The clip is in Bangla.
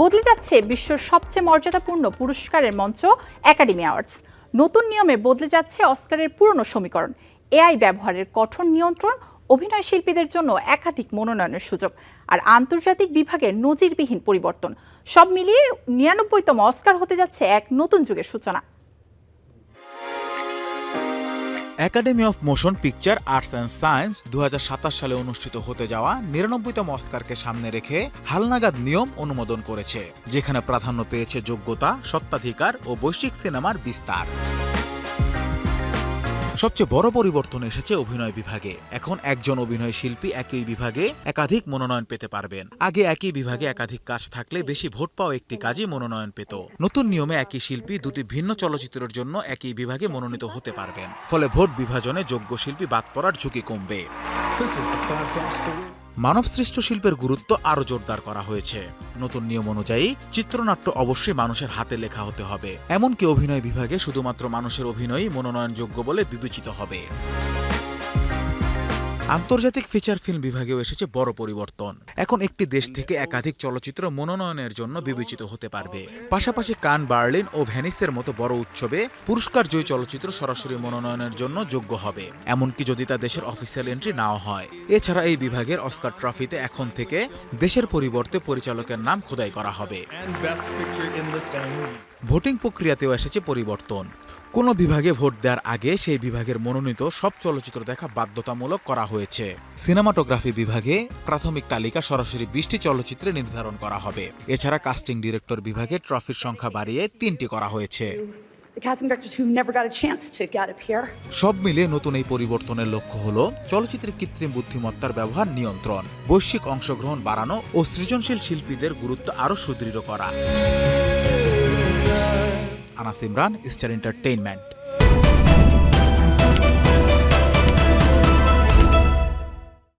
বদলে যাচ্ছে বিশ্বের সবচেয়ে মর্যাদাপূর্ণ পুরস্কারের মঞ্চ একাডেমি অ্যাওয়ার্ডস। নতুন নিয়মে বদলে যাচ্ছে অস্কারের পুরনো সমীকরণ। এআই ব্যবহারের কঠোর নিয়ন্ত্রণ, অভিনয় শিল্পীদের জন্য একাধিক মনোনয়নের সুযোগ, আর আন্তর্জাতিক বিভাগের নজিরবিহীন পরিবর্তন, সব মিলিয়ে ৯৯তম অস্কার হতে যাচ্ছে এক নতুন যুগের সূচনা। Academy of motion picture arts and science ২০২৭ সালে অনুষ্ঠিত হতে যাওয়া ৯৯তম অস্কারকে সামনে রেখে হালনাগাদ নিয়ম অনুমোদন করেছে, যেখানে প্রাধান্য পেয়েছে যোগ্যতা, স্বত্বাধিকার ও বৈশ্বিক সিনেমার বিস্তার। সবচেয়ে বড় পরিবর্তন এসেছে অভিনয় বিভাগে। এখন একজন অভিনয় শিল্পী একই বিভাগে একাধিক মনোনয়ন পেতে পারবেন। আগে একই বিভাগে একাধিক কাজ থাকলে বেশি ভোট পাওয়া একটি কাজই মনোনয়ন পেত। নতুন নিয়মে একই শিল্পী দুটি ভিন্ন চলচ্চিত্রের জন্য একই বিভাগে মনোনীত হতে পারবেন। ফলে ভোট বিভাজনে যোগ্য শিল্পী বাদ পড়ার ঝুঁকি কমবে। মানবসৃষ্ট শিল্পের গুরুত্ব আরও জোরদার করা হয়েছে। নতুন নিয়ম অনুযায়ী চিত্রনাট্য অবশ্যই মানুষের হাতে লেখা হতে হবে। এমনকি অভিনয় বিভাগে শুধুমাত্র মানুষের অভিনয়ই মনোনয়নযোগ্য বলে বিবেচিত হবে। আন্তর্জাতিক ফিচার ফিল্ম বিভাগেও এসেছে বড় পরিবর্তন। এখন একটি দেশ থেকে একাধিক চলচ্চিত্র মনোনয়নের জন্য বিবেচিত হতে পারবে। পাশাপাশি কান, বার্লিন ও ভেনিসের মতো বড় উৎসবে পুরস্কার জয়ী চলচ্চিত্র সরাসরি মনোনয়নের জন্য যোগ্য হবে, এমনকি যদি তা দেশের অফিসিয়াল এন্ট্রি নাও হয়। এছাড়া এই বিভাগের অস্কার ট্রফিতে এখন থেকে দেশের পরিবর্তে পরিচালকের নাম খোদাই করা হবে। ভোটিং প্রক্রিয়াতেও এসেছে পরিবর্তন। কোনো বিভাগে ভোট দেওয়ার আগে সেই বিভাগের মনোনীত সব চলচ্চিত্র দেখা বাধ্যতামূলক করা হয়েছে। সিনেমাটোগ্রাফি বিভাগে প্রাথমিক তালিকা সরাসরি ২০টি চলচ্চিত্রে নির্ধারণ করা হবে। এছাড়া কাস্টিং ডিরেক্টর বিভাগে ট্রফির সংখ্যা বাড়িয়ে ৩টি করা হয়েছে। সব মিলিয়ে নতুন এই পরিবর্তনের লক্ষ্য হল চলচ্চিত্রে কৃত্রিম বুদ্ধিমত্তার ব্যবহার নিয়ন্ত্রণ, বৈশ্বিক অংশগ্রহণ বাড়ানো ও সৃজনশীল শিল্পীদের গুরুত্ব আরও সুদৃঢ় করা। Anas Imran, star entertainment.